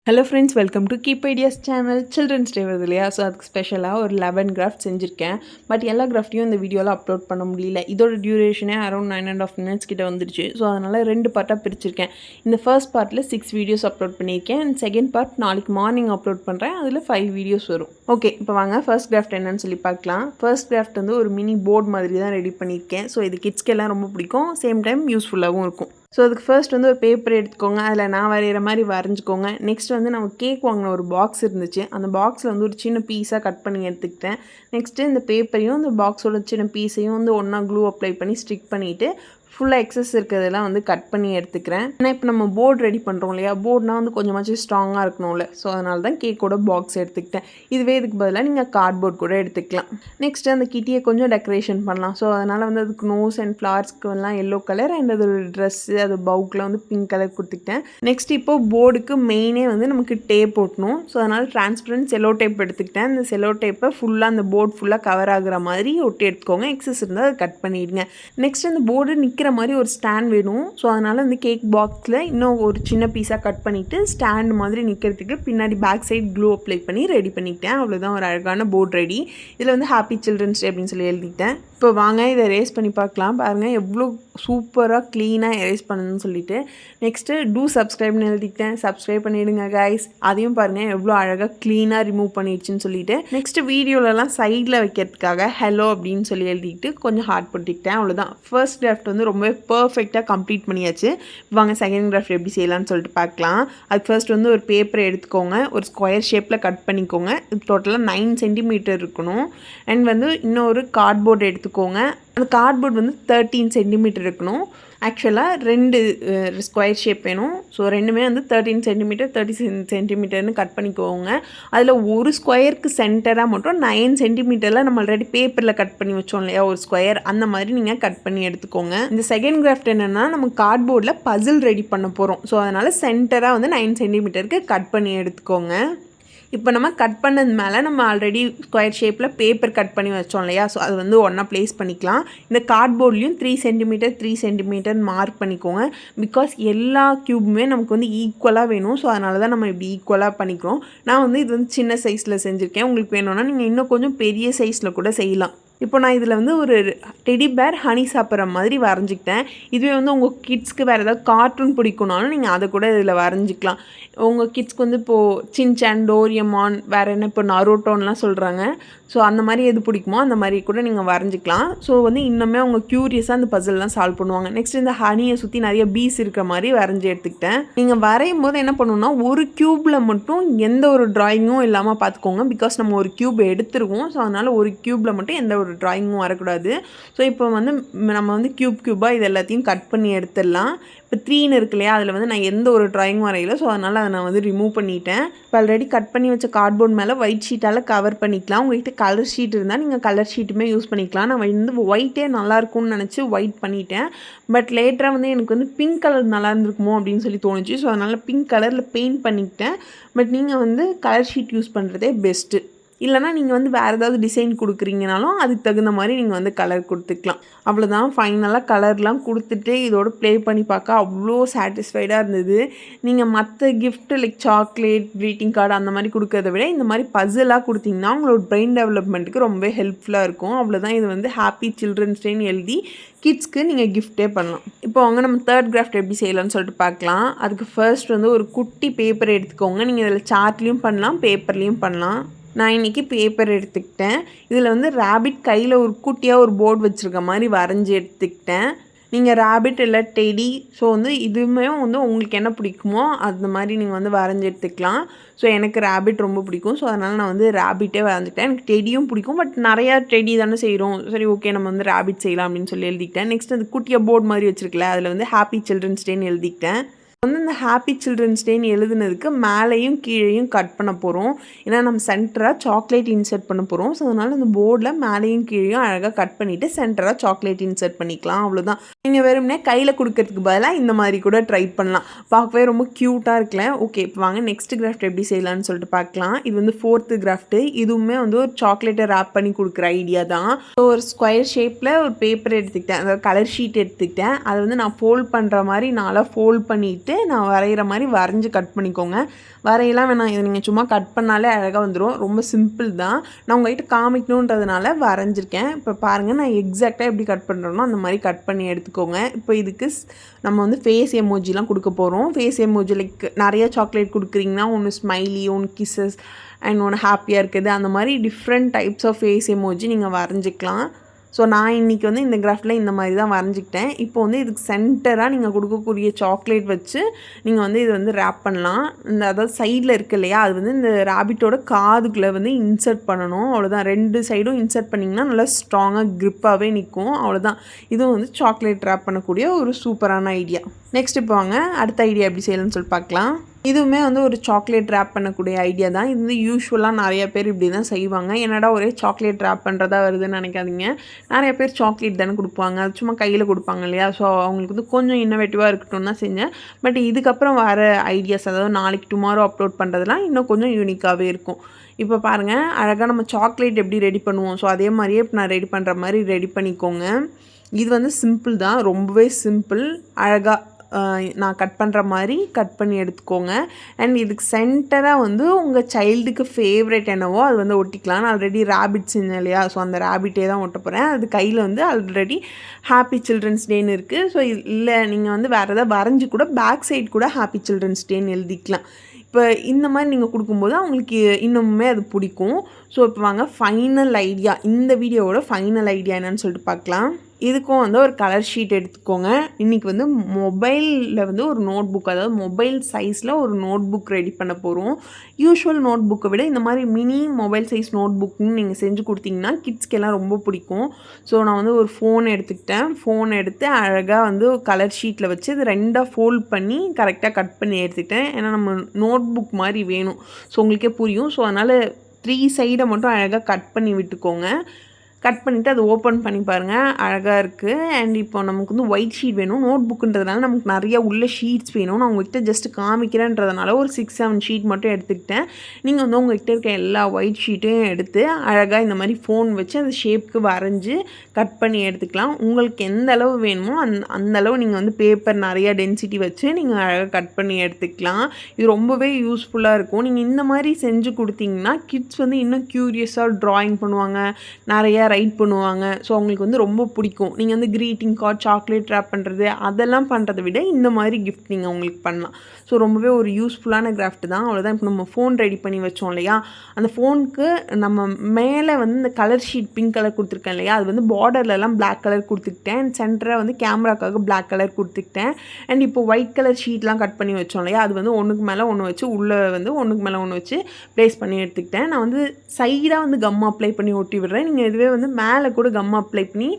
Hello friends, welcome to keep ideas channel. Children's day வருது இல்லையா? So அதுக்கு ஸ்பெஷலாக ஒரு 11 கிராஃப்ட் செஞ்சுருக்கேன். பட் எல்லா கிராஃப்ட்டையும் இந்த வீடியோவில் அப்லோட் பண்ண முடியல. இதோட டியூரேஷனே அரௌண்ட் 9.5 மினிட்ஸ் கிட்ட வந்துருச்சு. ஸோ அதனால் 2 பார்ட்டாக பிரிச்சிருக்கேன். இந்த ஃபர்ஸ்ட் பார்ட்டில் 6 வீடியோஸ் அப்லோட் பண்ணியிருக்கேன். அண்ட் செகண்ட் பார்ட் நாளைக்கு மார்னிங் அப்லோட் பண்ணுறேன். அதில் 5 வீடியோஸ் வரும். ஓகே, இப்போ வாங்க ஃபர்ஸ்ட் கிராஃப்ட் என்னன்னு சொல்லி பார்க்கலாம். ஃபர்ஸ்ட் கிராஃப்ட் வந்து ஒரு மினி போர்டு மாதிரி தான் ரெடி பண்ணியிருக்கேன். ஸோ இது கிட்ஸ்க்கெல்லாம் ரொம்ப பிடிக்கும், சேம் டைம் யூஸ்ஃபுல்லாகவும் இருக்கும். ஸோ அதுக்கு ஃபர்ஸ்ட் வந்து ஒரு பேப்பர் எடுத்துக்கோங்க. அதில் நான் வரைகிற மாதிரி வரைஞ்சிக்கோங்க. நெக்ஸ்ட் வந்து நம்ம கேக் வாங்கின ஒரு பாக்ஸ் இருந்துச்சு. அந்த பாக்ஸில் வந்து ஒரு சின்ன பீஸாக கட் பண்ணி எடுத்துக்கிட்டேன். நெக்ஸ்ட்டு இந்த பேப்பரையும் இந்த பாக்ஸோட சின்ன பீஸையும் வந்து ஒன்றா க்ளூ அப்ளை பண்ணி ஸ்டிக் பண்ணிவிட்டு ஃபுல்லாக எக்ஸஸ் இருக்கிறதெல்லாம் வந்து கட் பண்ணி எடுத்துக்கிறேன். ஏன்னா இப்போ நம்ம போர்டு ரெடி பண்ணுறோம் இல்லையா? போர்டுனா வந்து கொஞ்சமாச்சும் ஸ்ட்ராங்காக இருக்கணும்ல. ஸோ அதனால தான் கேக்கோட பாக்ஸ் எடுத்துக்கிட்டேன். இதுவே இதுக்கு பதிலாக நீங்கள் கார்ட்போர்ட் கூட எடுத்துக்கலாம். நெக்ஸ்ட்டு அந்த கிட்டியை கொஞ்சம் டெக்கரேஷன் பண்ணலாம். ஸோ அதனால் வந்து அதுக்கு நோஸ் அண்ட் ஃப்ளார்ஸ்க்கு எல்லாம் எல்லோ கலர் அண்ட் அது ட்ரெஸ்ஸு அது பவுக்கில் வந்து பிங்க் கலர் கொடுத்துக்கிட்டேன். நெக்ஸ்ட் இப்போ போர்டுக்கு மெயினே வந்து நமக்கு டேப் ஓட்டணும். ஸோ அதனால் டிரான்ஸ்பரண்ட் செல்லோ டேப் எடுத்துக்கிட்டேன். இந்த செல்லோ டேப்பை ஃபுல்லாக அந்த போர்டு ஃபுல்லாக கவர் ஆகுற மாதிரி ஒட்டி எடுத்துக்கோங்க. எக்ஸஸ் இருந்தால் அதை கட் பண்ணிவிடுங்க. நெக்ஸ்ட் அந்த போர்டு நிற்கிற மாதிரி ஒரு ஸ்டாண்ட் வேணும். ஸோ அதனால் இந்த கேக் பாக்ஸில் இன்னும் ஒரு சின்ன பீஸாக கட் பண்ணிவிட்டு ஸ்டாண்ட் மாதிரி நிற்கிறதுக்கு பின்னாடி பேக் சைட் க்ளூ அப்ளை பண்ணி ரெடி பண்ணிக்கிட்டேன். அவ்வளோதான், ஒரு அழகான போர்டு ரெடி. இதில் வந்து ஹாப்பி சில்ட்ரன்ஸ் டே அப்படின்னு சொல்லி எழுதிட்டேன். இப்போ வாங்க இதை எரேஸ் பண்ணி பார்க்கலாம். பாருங்கள் எவ்வளோ சூப்பராக க்ளீனாக எரேஸ் பண்ணணும்னு சொல்லிட்டு. நெக்ஸ்ட்டு டூ சப்ஸ்கிரைப்னு எழுதிக்கிட்டேன். சப்ஸ்கிரைப் பண்ணிவிடுங்க கைஸ். அதையும் பாருங்கள் எவ்வளோ அழகாக க்ளீனாக ரிமூவ் பண்ணிடுச்சுன்னு சொல்லிட்டு. நெக்ஸ்ட்டு வீடியோலலாம் சைடில் வைக்கிறதுக்காக ஹலோ அப்படின்னு சொல்லி எழுதிக்கிட்டு கொஞ்சம் ஹார்ட் போட்டுக்கிட்டேன். அவ்வளோதான், ஃபர்ஸ்ட் கிராஃப்ட் வந்து ரொம்ப பர்ஃபெக்டாக கம்ப்ளீட் பண்ணியாச்சு. வாங்க செகண்ட் கிராஃப்ட் எப்படி செய்யலாம்னு சொல்லிட்டு பார்க்கலாம். அதுக்கு ஃபர்ஸ்ட் வந்து ஒரு பேப்பரை எடுத்துக்கோங்க. ஒரு ஸ்கொயர் ஷேப்பில் கட் பண்ணிக்கோங்க. டோட்டலாக 9 சென்டிமீட்டர் இருக்கணும். அண்ட் வந்து இன்னொரு கார்ட்போர்டு எடுத்துக்கோங்க. அந்த கார்ட்போர்ட் வந்து 13 சென்டிமீட்டர் இருக்கணும். ஆக்சுவலாக 2 ஸ்கொயர் ஷேப் வேணும். ஸோ ரெண்டுமே வந்து 13 சென்டிமீட்டர் 30 சென்டிமீட்டர்னு கட் பண்ணிக்கோங்க. அதில் ஒரு ஸ்கொயருக்கு சென்டராக மட்டும் 9 சென்டிமீட்டரில் நம்ம ஆல்ரெடி பேப்பரில் கட் பண்ணி வச்சோம் இல்லையா ஒரு ஸ்கொயர், அந்த மாதிரி நீங்கள் கட் பண்ணி எடுத்துக்கோங்க. இந்த செகண்ட் கிராஃப்ட் என்னென்னா நம்ம கார்ட்போர்டில் பசில் ரெடி பண்ண போகிறோம். ஸோ அதனால் சென்டராக வந்து 9 சென்டிமீட்டருக்கு கட் பண்ணி எடுத்துக்கோங்க. இப்போ நம்ம கட் பண்ணது மேலே நம்ம ஆல்ரெடி ஸ்கொயர் ஷேப்பில் பேப்பர் கட் பண்ணி வச்சோம் இல்லையா? ஸோ அது வந்து ஒன்றா ப்ளேஸ் பண்ணிக்கலாம். இந்த கார்ட்போர்ட்லேயும் 3 சென்டிமீட்டர் 3 சென்டிமீட்டர் மார்க் பண்ணிக்கோங்க. பிகாஸ் எல்லா க்யூபுமே நமக்கு வந்து ஈக்குவலாக வேணும். ஸோ அதனால தான் நம்ம இப்படி ஈக்குவலாக பண்ணிக்கிறோம். நான் வந்து இது வந்து சின்ன சைஸில் செஞ்சுருக்கேன். உங்களுக்கு வேணும்னா நீங்கள் இன்னும் கொஞ்சம் பெரிய சைஸில் கூட செய்யலாம். இப்போ நான் இதில் வந்து ஒரு டெடி பேர் ஹனி சாப்பிட்ற மாதிரி வரைஞ்சிக்கிட்டேன். இதுவே வந்து உங்கள் கிட்ஸ்க்கு வேறு ஏதாவது கார்ட்டூன் பிடிக்கும்னாலும் நீங்கள் அதை கூட இதில் வரைஞ்சிக்கலாம். உங்கள் கிட்ஸ்க்கு வந்து இப்போது சின்சான், டோரியமான், வேறு என்ன இப்போ நரோட்டோன்லாம் சொல்கிறாங்க. ஸோ அந்த மாதிரி எது பிடிக்குமோ அந்த மாதிரி கூட நீங்கள் வரைஞ்சிக்கலாம். ஸோ வந்து இன்னுமே அவங்க க்யூரியஸாக அந்த பசில்லாம் சால்வ் பண்ணுவாங்க. நெக்ஸ்ட் இந்த ஹனியை சுற்றி நிறைய பீஸ் இருக்கிற மாதிரி வரைஞ்சி எடுத்துக்கிட்டேன். நீங்கள் வரையும் போது என்ன பண்ணணும்னா ஒரு க்யூப்பில் மட்டும் எந்த ஒரு ட்ராயிங்கும் இல்லாமல் பார்த்துக்கோங்க. பிகாஸ் நம்ம ஒரு க்யூப் எடுத்துருவோம். ஸோ அதனால் ஒரு க்யூப்பில் மட்டும் எந்த ஒரு ட்ராயிங்கும் வரக்கூடாது. ஸோ இப்போ வந்து நம்ம வந்து க்யூபாக இது எல்லாத்தையும் கட் பண்ணி எடுத்துடலாம். இப்போ 3ன்னு இருக்கு இல்லையா? அதில் வந்து நான் எந்த ஒரு ட்ராயிங் வரையில. ஸோ அதனால் அதை நான் வந்து ரிமூவ் பண்ணிட்டேன். இப்போ ஆல்ரெடி கட் பண்ணி வச்ச கார்ட்போர்ட் மேலே ஒயிட் ஷீட்டால் கவர் பண்ணிக்கலாம். உங்கள்கிட்ட கலர் ஷீட் இருந்தால் நீங்கள் கலர் ஷீட்டுமே யூஸ் பண்ணிக்கலாம். நான் வந்து ஒயிட்டே நல்லாயிருக்கும்னு நினச்சி ஒயிட் பண்ணிட்டேன். பட் லேட்டராக வந்து எனக்கு வந்து பிங்க் கலர் நல்லா இருந்திருக்குமோ அப்படின்னு சொல்லி தோணுச்சு. ஸோ அதனால் பிங்க் கலரில் பெயிண்ட் பண்ணிக்கிட்டேன். பட் நீங்கள் வந்து கலர் ஷீட் யூஸ் பண்ணுறதே பெஸ்ட்டு. இல்லைனா நீங்கள் வந்து வேறு ஏதாவது டிசைன் கொடுக்குறீங்கனாலும் அதுக்கு தகுந்த மாதிரி நீங்கள் வந்து கலர் கொடுத்துக்கலாம். அவ்வளோதான், ஃபைனலாக கலர்லாம் கொடுத்துட்டு இதோட ப்ளே பண்ணி பார்க்க அவ்வளோ சாட்டிஸ்ஃபைடாக இருந்தது. நீங்கள் மற்ற gift like chocolate, greeting card அந்த மாதிரி கொடுக்கறத விட இந்த மாதிரி பசிலாக கொடுத்தீங்கன்னா உங்களோட பிரெயின் டெவலப்மெண்ட்டுக்கு ரொம்ப ஹெல்ப்ஃபுல்லாக இருக்கும். அவ்வளோதான், இது வந்து ஹாப்பி சில்ட்ரன்ஸ் டேன்னு எழுதி கிட்ஸ்க்கு நீங்கள் கிஃப்டே பண்ணலாம். இப்போ அவங்க நம்ம தேர்ட் கிராஃப்ட் எப்படி செய்யலாம்னு சொல்லிட்டு பார்க்கலாம். அதுக்கு ஃபர்ஸ்ட் வந்து ஒரு குட்டி பேப்பர் எடுத்துக்கோங்க. நீங்கள் இதில் சார்ட்லேயும் பண்ணலாம், பேப்பர்லேயும் பண்ணலாம். நான் இன்றைக்கி பேப்பர் எடுத்துக்கிட்டேன். இதில் வந்து ரேபிட் கையில் ஒரு குட்டியாக ஒரு போர்டு வச்சுருக்க மாதிரி வரைஞ்சி எடுத்துக்கிட்டேன். நீங்கள் ரேபிட் இல்லை டெடி, ஸோ வந்து இதுவுமே வந்து உங்களுக்கு என்ன பிடிக்குமோ அந்த மாதிரி நீங்கள் வந்து வரைஞ்சி எடுத்துக்கலாம். ஸோ எனக்கு ரேபிட் ரொம்ப பிடிக்கும். ஸோ அதனால் நான் வந்து ரேபிட்டே வரைஞ்சிட்டேன். எனக்கு டெடியும் பிடிக்கும். பட் நிறையா டெடி தானே செய்கிறோம். சரி ஓகே நம்ம வந்து ரேபிட் செய்யலாம் அப்படின்னு சொல்லி எழுதிக்கிட்டேன். நெக்ஸ்ட் அந்த குட்டியாக போர்டு மாதிரி வச்சுருக்கல, அதில் வந்து ஹாப்பி சில்ட்ரன்ஸ் டேன்னு எழுதிக்கிட்டேன். வந்து இந்த ஹாப்பி சில்ட்ரன்ஸ் டேன்னு எழுதுனதுக்கு மேலேயும் கீழேயும் கட் பண்ண போகிறோம். ஏன்னா நம்ம சென்டராக சாக்லேட் இன்சர்ட் பண்ண போகிறோம். ஸோ அதனால் அந்த போர்டில் மேலேயும் கீழேயும் அழகாக கட் பண்ணிவிட்டு சென்டராக சாக்லேட் இன்சர்ட் பண்ணிக்கலாம். அவ்வளோதான். நீங்கள் வெறும்னே கையில் கொடுக்கறதுக்கு பதிலாக இந்த மாதிரி கூட ட்ரை பண்ணலாம். பார்க்கவே ரொம்ப க்யூட்டாக இருக்கல. ஓகே, இப்போ வாங்க நெக்ஸ்ட் கிராஃப்ட் எப்படி செய்யலாம்னு சொல்லிட்டு பார்க்கலாம். இது வந்து 4th கிராஃப்ட்டு. இதுவுமே வந்து ஒரு சாக்லேட்டை ரேப் பண்ணி கொடுக்குற ஐடியா தான். ஸோ ஒரு ஸ்கொயர் ஷேப்பில் ஒரு பேப்பர் எடுத்துக்கிட்டேன், அதாவது கலர் ஷீட் எடுத்துக்கிட்டேன். அதை வந்து நான் ஃபோல்ட் பண்ணுற மாதிரி நாளாக ஃபோல்ட் பண்ணிவிட்டு வச்சுட்டு நான் வரைகிற மாதிரி வரைஞ்சி கட் பண்ணிக்கோங்க. வரையெல்லாம் வேணாம், இதை நீங்கள் சும்மா கட் பண்ணாலே அழகாக வந்துடும். ரொம்ப சிம்பிள் தான். நான் உங்கள்கிட்ட காமிக்கணுன்றதுனால வரைஞ்சிருக்கேன். இப்போ பாருங்கள், நான் எக்ஸாக்டாக எப்படி கட் பண்ணுறேனோ அந்த மாதிரி கட் பண்ணி எடுத்துக்கோங்க. இப்போ இதுக்கு நம்ம வந்து ஃபேஸ் எமோஜிலாம் கொடுக்க போகிறோம். ஃபேஸ் எமோஜி லைக் நிறைய சாக்லேட் கொடுக்குறீங்கன்னா ஒன்று ஸ்மைலி, ஒன்று கிஸ்ஸஸ் அண்ட் ஒன்று ஹாப்பியாக இருக்குது, அந்த மாதிரி different types of face emoji நீங்கள் வரைஞ்சிக்கலாம். ஸோ நான் இன்றைக்கி வந்து இந்த கிராஃப்டில் இந்த மாதிரி தான் வரைஞ்சிக்கிட்டேன். இப்போ வந்து இதுக்கு சென்டராக நீங்கள் கொடுக்கக்கூடிய சாக்லேட் வச்சு நீங்கள் வந்து இது வந்து ரேப் பண்ணலாம். அதாவது சைடில் இருக்கு இல்லையா, அது வந்து இந்த ரேபிட்டோட காதுக்குள்ளே வந்து இன்சர்ட் பண்ணணும். அவ்வளோதான். 2 சைடும் இன்சர்ட் பண்ணிங்கன்னா நல்லா ஸ்ட்ராங்காக க்ரிப்பாகவே நிற்கும். அவ்வளோதான். இதுவும் வந்து சாக்லேட் ரேப் பண்ணக்கூடிய ஒரு சூப்பரான ஐடியா. நெக்ஸ்ட் இப்போ வாங்க அடுத்த ஐடியா எப்படி செய்யலாம்னு சொல்லி பார்க்கலாம். இதுவுமே வந்து ஒரு சாக்லேட் ரேப் பண்ணக்கூடிய ஐடியா தான். இது வந்து யூஸ்வலாக நிறைய பேர் இப்படி தான் செய்வாங்க. என்னடா ஒரே சாக்லேட் ரேப் பண்ணுறதா வருதுன்னு நினைக்காதீங்க. நிறைய பேர் சாக்லேட் தானே கொடுப்பாங்க, அது சும்மா கையில் கொடுப்பாங்க இல்லையா. ஸோ அவங்களுக்கு வந்து கொஞ்சம் இன்னோவேட்டிவாக இருக்கட்டும் தான் செஞ்சேன். பட் இதுக்கப்புறம் வர ஐடியாஸ், அதாவது நாளைக்கு டுமாரோ அப்லோட் பண்ணுறதுலாம் இன்னும் கொஞ்சம் யூனிக்காகவே இருக்கும். இப்போ பாருங்கள், அழகாக நம்ம சாக்லேட் எப்படி ரெடி பண்ணுவோம், ஸோ அதே மாதிரியே இப்போ நான் ரெடி பண்ணுற மாதிரி ரெடி பண்ணிக்கோங்க. இது வந்து சிம்பிள் தான், ரொம்பவே சிம்பிள். அழகாக நான் கட் பண்ணுற மாதிரி கட் பண்ணி எடுத்துக்கோங்க. அண்ட் இதுக்கு சென்டராக வந்து உங்கள் சைல்டுக்கு ஃபேவரட் என்னவோ அது வந்து ஒட்டிக்கலாம். நான் ஆல்ரெடி ரேபிட் செஞ்சேன் இல்லையா, ஸோ அந்த ரேபிட்டே தான் ஒட்ட போகிறேன். அது கையில் வந்து ஆல்ரெடி ஹாப்பி சில்ட்ரன்ஸ் டேன்னு இருக்குது. ஸோ இல்லை நீங்கள் வந்து வேறு எதாவது வரைஞ்சி கூட பேக் சைட் கூட ஹாப்பி சில்ட்ரன்ஸ் டேன்னு எழுதிக்கலாம். இப்போ இந்த மாதிரி நீங்கள் கொடுக்கும்போது அவங்களுக்கு இன்னுமே அது பிடிக்கும். ஸோ இப்போ வாங்க ஃபைனல் ஐடியா, இந்த வீடியோவோட ஃபைனல் ஐடியா என்னன்னு சொல்லிட்டு பார்க்கலாம். இதுக்கும் வந்து ஒரு கலர் ஷீட் எடுத்துக்கோங்க. இன்றைக்கி வந்து மொபைலில் வந்து ஒரு நோட் புக், அதாவது மொபைல் சைஸில் ஒரு நோட் புக் ரெடி பண்ண போகிறோம். யூஷுவல் நோட் புக்கை விட இந்த மாதிரி மினி மொபைல் சைஸ் நோட் புக்குன்னு நீங்கள் செஞ்சு கொடுத்தீங்கன்னா கிட்ஸ்க்கெல்லாம் ரொம்ப பிடிக்கும். ஸோ நான் வந்து ஒரு ஃபோன் எடுத்துக்கிட்டேன். ஃபோன் எடுத்து அழகாக வந்து கலர் ஷீட்டில் வச்சு இது 2ஆக ஃபோல்ட் பண்ணி கரெக்டாக கட் பண்ணி எடுத்துக்கிட்டேன். ஏன்னா நம்ம நோட் புக் மாதிரி வேணும், ஸோ உங்களுக்கே புரியும். ஸோ அதனால் 3 சைடை மட்டும் அழகாக கட் பண்ணி விட்டுக்கோங்க. கட் பண்ணிவிட்டு அதை ஓப்பன் பண்ணி பாருங்கள், அழகாக இருக்குது. அண்ட் இப்போ நமக்கு வந்து ஒயிட் ஷீட் வேணும். நோட் புக்குன்றதுனால நமக்கு நிறைய உள்ள ஷீட்ஸ் வேணும். நான் உங்கள்கிட்ட ஜஸ்ட் காமிக்கிறேன்றதுனால ஒரு 6-7 ஷீட் மட்டும் எடுத்துக்கிட்டேன். நீங்கள் வந்து உங்கள்கிட்ட இருக்க எல்லா ஒயிட் ஷீட்டையும் எடுத்து அழகாக இந்த மாதிரி ஃபோன் வச்சு அந்த ஷேப்புக்கு வரைஞ்சி கட் பண்ணி எடுத்துக்கலாம். உங்களுக்கு எந்த அளவு வேணுமோ அந்த அளவு நீங்கள் வந்து பேப்பர் நிறையா டென்சிட்டி வச்சு நீங்கள் அழகாக கட் பண்ணி எடுத்துக்கலாம். இது ரொம்பவே யூஸ்ஃபுல்லாக இருக்கும். நீங்கள் இந்த மாதிரி செஞ்சு கொடுத்தீங்கன்னா கிட்ஸ் வந்து இன்னும் க்யூரியஸாக ட்ராயிங் பண்ணுவாங்க, நிறையா ரைட் பண்ணுவாங்க. ஸோ அவங்களுக்கு வந்து ரொம்ப பிடிக்கும். நீங்கள் வந்து க்ரீட்டிங் கார்ட், சாக்லேட் ரேப் பண்ணுறது அதெல்லாம் பண்ணுறதை விட இந்த மாதிரி கிஃப்ட் நீங்கள் அவங்களுக்கு பண்ணலாம். ஸோ ரொம்பவே ஒரு யூஸ்ஃபுல்லான கிராஃப்ட் தான். அவ்வளோதான். இப்போ நம்ம ஃபோன் ரெடி பண்ணி வச்சோம் இல்லையா, அந்த ஃபோனுக்கு நம்ம மேலே வந்து இந்த கலர் ஷீட் பிங்க் கலர் கொடுத்துருக்கேன் இல்லையா, அது வந்து பார்டர்லலாம் பிளாக் கலர் கொடுத்துக்கிட்டேன். சென்டராக வந்து கேமராக்காக பிளாக் கலர் கொடுத்துக்கிட்டேன். அண்ட் இப்போ ஒயிட் கலர் ஷீட்லாம் கட் பண்ணி வச்சோம் இல்லையா, அது வந்து ஒன்றுக்கு மேலே ஒன்று வச்சு உள்ளே வந்து ஒன்றுக்கு மேலே ஒன்று வச்சு ப்ளேஸ் பண்ணி எடுத்துக்கிட்டேன். நான் வந்து சைடாக வந்து கம் அப்ளை பண்ணி ஒட்டி விடுறேன். நீங்கள் இதுவே வந்து மேலே கூட கம் அப்ளை பண்ணி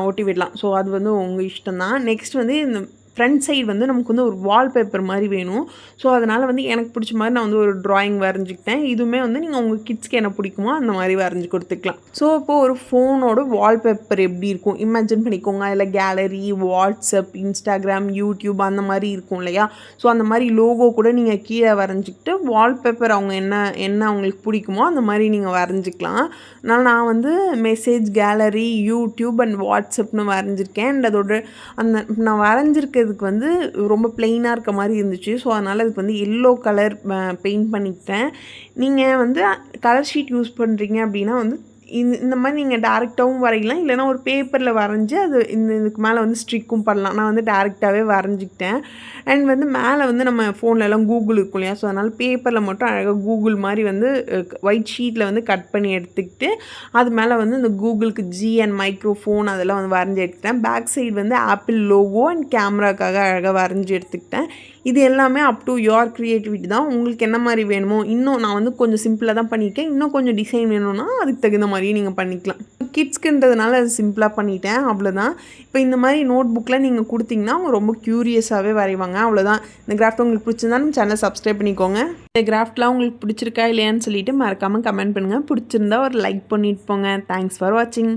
ஒட்டி விடலாம். ஸோ அது வந்து உங்கள் இஷ்டம் தான். நெக்ஸ்ட் வந்து இந்த ஃப்ரண்ட் சைடு வந்து நமக்கு வந்து ஒரு வால்பேப்பர் மாதிரி வேணும். ஸோ அதனால் வந்து எனக்கு பிடிச்ச மாதிரி நான் வந்து ஒரு ட்ராயிங் வரைஞ்சிக்கிட்டேன். இதுவுமே வந்து நீங்கள் உங்கள் கிட்ஸ்க்கு என்ன பிடிக்குமோ அந்த மாதிரி வரைஞ்சி கொடுத்துக்கலாம். ஸோ இப்போது ஒரு ஃபோனோட வால்பேப்பர் எப்படி இருக்கும் இமேஜின் பண்ணிக்கோங்க. அதில் கேலரி, வாட்ஸ்அப், இன்ஸ்டாகிராம், யூடியூப் அந்த மாதிரி இருக்கும் இல்லையா. ஸோ அந்த மாதிரி லோகோ கூட நீங்கள் கீழே வரைஞ்சிக்கிட்டு வால்பேப்பர் அவங்க என்ன அவங்களுக்கு பிடிக்குமோ அந்த மாதிரி நீங்கள் வரைஞ்சிக்கலாம். நான் வந்து மெசேஜ், கேலரி, யூடியூப் அண்ட் வாட்ஸ்அப்னு வரைஞ்சிருக்கேன். அண்ட் அதோட அந்த நான் வரைஞ்சிருக்க இதுக்கு வந்து ரொம்ப பிளெயினாக இருக்க மாதிரி இருந்துச்சு. ஸோ அதனால் அதுக்கு வந்து எல்லோ கலர் பெயிண்ட் பண்ணிக்கிட்டேன். நீங்கள் வந்து கலர் ஷீட் யூஸ் பண்ணுறீங்க அப்படின்னா வந்து இந்த மாதிரி நீங்கள் டேரெக்டாகவும் வரையலாம், இல்லைனா ஒரு பேப்பரில் வரைஞ்சி அது இதுக்கு மேலே வந்து ஸ்ட்ரிக்கும் பண்ணலாம். நான் வந்து டேரெக்டாகவே வரைஞ்சிக்கிட்டேன். அண்ட் வந்து மேலே வந்து நம்ம ஃபோன்லலாம் கூகுள் இருக்கும் இல்லையா, ஸோ அதனால் பேப்பரில் மட்டும் அழகாக கூகுள் மாதிரி வந்து ஒயிட் ஷீட்டில் வந்து கட் பண்ணி எடுத்துக்கிட்டு அது மேலே வந்து இந்த கூகுளுக்கு ஜி அண்ட் மைக்ரோஃபோன் அதெல்லாம் வந்து வரைஞ்சி எடுத்துக்கிட்டேன். பேக் சைடு வந்து ஆப்பிள் லோகோ அண்ட் கேமராக்காக அழகாக வரைஞ்சி எடுத்துக்கிட்டேன். இது எல்லாமே அப் டு யோர் க்ரியேட்டிவிட்டி தான். உங்களுக்கு என்ன மாதிரி வேணுமோ, இன்னும் நான் வந்து கொஞ்சம் சிம்பிளாக தான் பண்ணியிருக்கேன். இன்னும் கொஞ்சம் டிசைன் வேணும்னா அதுக்கு தகுந்த மாதிரியே நீங்கள் பண்ணிக்கலாம். கிட்ஸ்க்குன்றதுனால அது சிம்பிளாக பண்ணிட்டேன், அவ்வளோதான். இப்போ இந்த மாதிரி நோட் புக்கில் நீங்கள் கொடுத்தீங்கன்னா அவங்க ரொம்ப க்யூரியஸாகவே வரைவாங்க. அவ்வளோதான். இந்த கிராஃப்ட் உங்களுக்கு பிடிச்சிருந்தா நம்ம சேனலை சப்ஸ்கிரைப் பண்ணிக்கோங்க. இந்த கிராஃப்ட்லாம் உங்களுக்கு பிடிச்சிருக்கா இல்லையான்னு சொல்லிட்டு மறக்காமல் கமெண்ட் பண்ணுங்கள். பிடிச்சிருந்தா ஒரு லைக் பண்ணிட்டு போங்க. தேங்க்ஸ் ஃபார் வாட்சிங்.